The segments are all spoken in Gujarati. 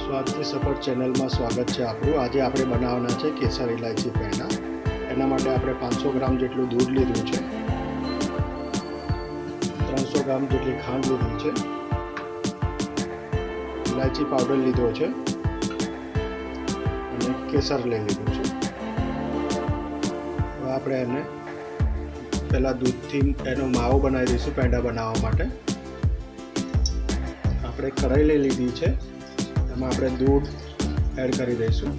સ્વાદની સફર ચેનલમાં સ્વાગત છે આપણું। આજે આપણે બનાવવાના છે કેસર ઇલાયચી પેંડા। એના માટે આપણે 500 ગ્રામ જેટલું દૂધ લીધું છે, 300 ગ્રામ જેટલી ખાંડ લીધી છે, ઇલાયચી પાવડર લીધો છે અને કેસર લઈ લીધું છે। હવે આપણે એને પહેલાં દૂધથી એનો માવો બનાવી દઈશું પેંડા બનાવવા માટે। આપણે કઢાઈ લઈ લીધી છે, એમાં આપણે દૂધ એડ કરી દઈશું।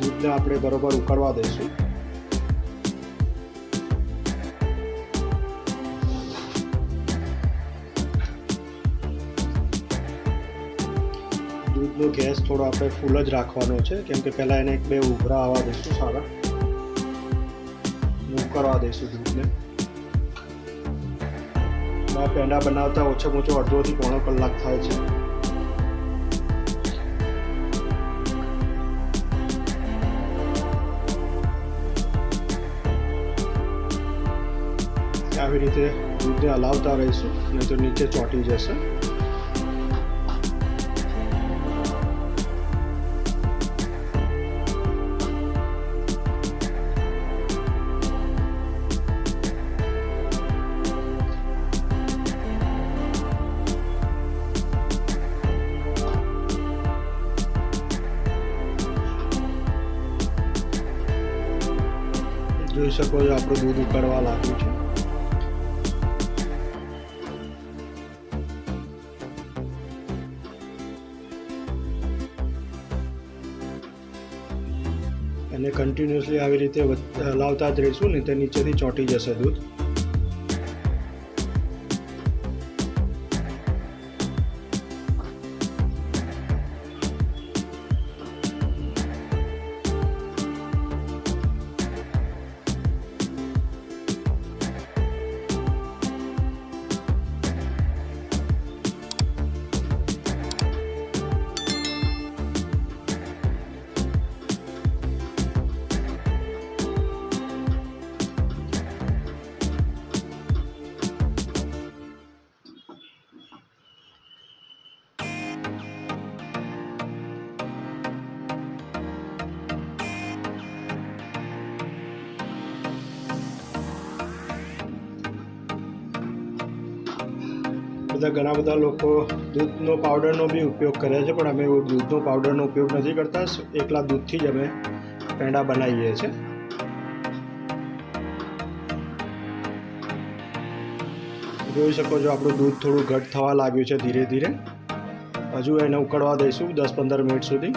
દૂધને આપણે બરોબર ઉકળવા દઈશું। દૂધનો ગેસ થોડો આપણે ફૂલ જ રાખવાનો છે, કેમ કે પહેલાં એને 1-2 ઉભરા આવવા દઈશું સારા, ઉકળવા દઈશું દૂધને। આ પેંડા બનાવતા ઓછામાં ઓછો અડધોથી પોણો કલાક થાય છે। આવી રીતે દૂધને હલાવતા રહીશું, નહીં તો નીચે ચોંટી જશે। જોઈ શકો છો આપણું દૂધ ઉકળવા લાગ્યું છે। અને કન્ટિન્યુઅસલી આવી રીતે હલાવતા જ રહીશું, નહીં તો નીચેથી ચોંટી જશે દૂધ। ઘણા બધા લોકો દૂધનો પાવડરનો બી ઉપયોગ કરે છે, પણ અમે દૂધનો પાવડરનો ઉપયોગ નથી કરતા। એકલા દૂધથી જ અમે પેંડા બનાવીએ છીએ। જોઈ શકો છો આપણું દૂધ થોડું ઘટ થવા લાગ્યું છે ધીરે ધીરે। હજુ એને ઉકળવા દઈશું 10-15 મિનિટ સુધી।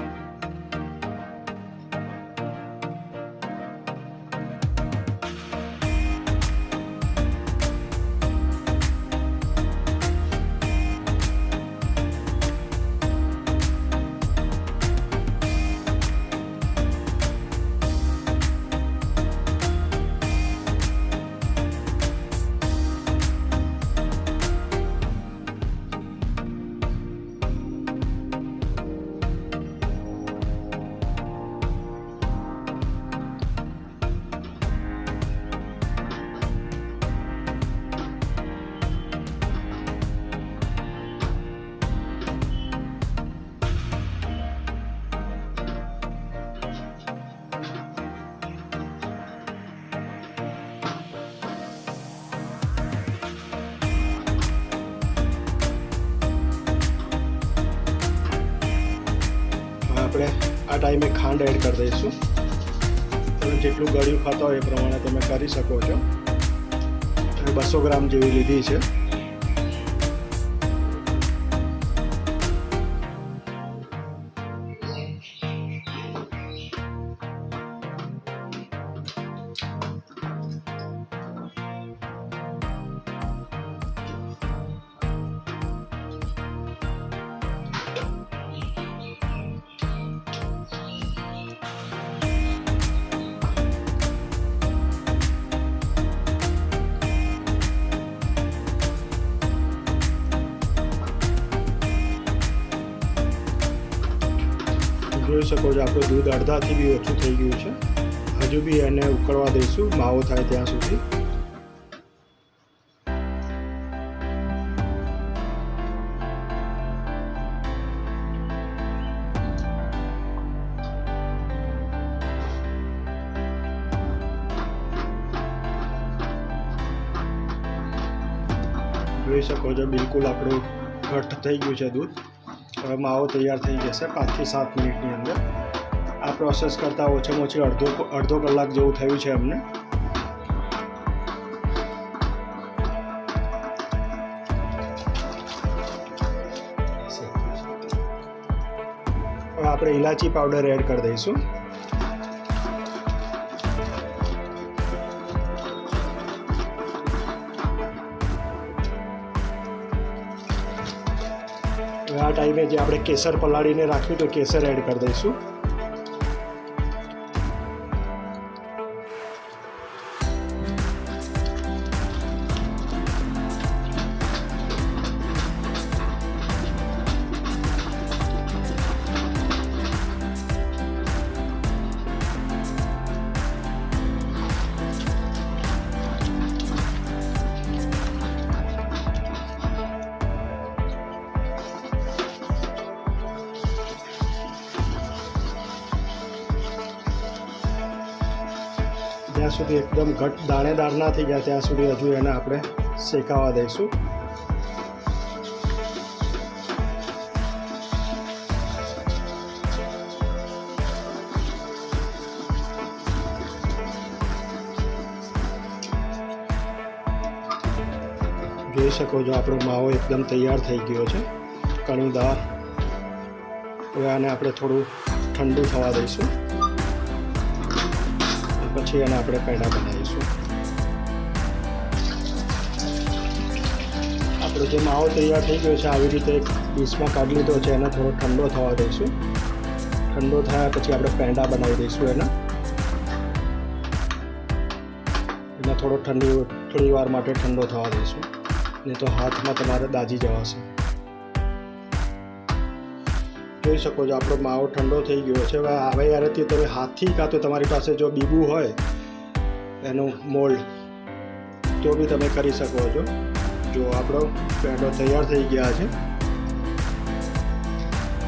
આપણે આ ટાઈમે ખાંડ એડ કરી દઈશું। તમે જેટલું ગળ્યું ખાતા હોય એ પ્રમાણે તમે કરી શકો છો। 200 ગ્રામ જેવી લીધી છે। શકો છો આપણું દૂધ અડધાથી બી ઓછું થઈ ગયું છે. હજુ બી એને ઉકળવા દઈશું માવો થાય ત્યાં સુધી. જોઈ શકો છો બિલકુલ આપણું ઘટ્ટ થઈ ગયું છે દૂધ. હવે માવો તૈયાર થઈ જશે 5 થી 7 મિનિટની અંદર. આ પ્રોસેસ કરતાં ઓછામાં ઓછી અડધો કલાક જેવું થયું છે અમને. હવે આપણે ઇલાયચી પાવડર એડ કરી દઈશું. આ ટાઈમે જે આપણે કેસર પલાળીને રાખ્યું તો કેસર એડ કરી દઈશું. જ્યાં સુધી એકદમ ઘટ દાણેદાર ના થઈ જાય ત્યાં સુધી હજુ એને આપણે શેકાવા દઈશું. જોઈ શકો છો આપણો માવો એકદમ તૈયાર થઈ ગયો છે, કણીદાર. હવે આને આપણે થોડું ઠંડુ થવા દઈશું, પછી એને આપણે પેંડા બનાવીશું. આપણો જે માવો તૈયાર થઈ ગયો છે આવી રીતે એક ડીશમાં કાઢી લીધો છે, એને થોડો ઠંડો થવા દઈશું. ઠંડો થયા પછી આપણે પેંડા બનાવી દઈશું. એને થોડી વાર માટે ઠંડો થવા દઈશું, નહીં તો હાથમાં તમારે દાજી જવાશે. જોઈ શકો છો આપણો માવો ઠંડો થઈ ગયો છે. હવે યારથી તમે હાથથી કાં તો તમારી પાસે જો બીબું હોય એનું મોલ્ડ તો બી તમે કરી શકો છો. જો આપણો પેંડો તૈયાર થઈ ગયા છે.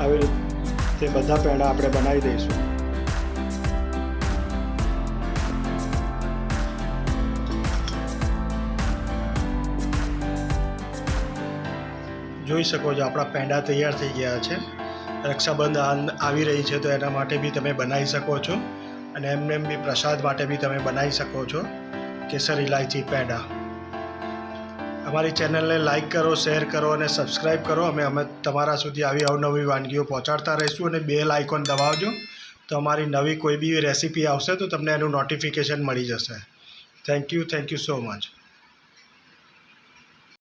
આવી રીતે બધા પેંડા આપણે બનાવી દઈશું. જોઈ શકો છો આપણા પેંડા તૈયાર થઈ ગયા છે. રક્ષાબંધન આવી રહી છે તો એના માટે બી તમે બનાવી શકો છો, અને એમને બી પ્રસાદ માટે બી તમે બનાવી શકો છો કેસર ઇલાયચી પેંડા. અમારી ચેનલને લાઇક કરો, શેર કરો અને સબસ્ક્રાઈબ કરો. અમે તમારા સુધી આવી અવનવી વાનગીઓ પહોંચાડતા રહીશું, અને બેલ આઇકોન દબાવજો તો અમારી નવી કોઈ બી રેસીપી આવશે તો તમને એનું નોટિફિકેશન મળી જશે. Thank you so much.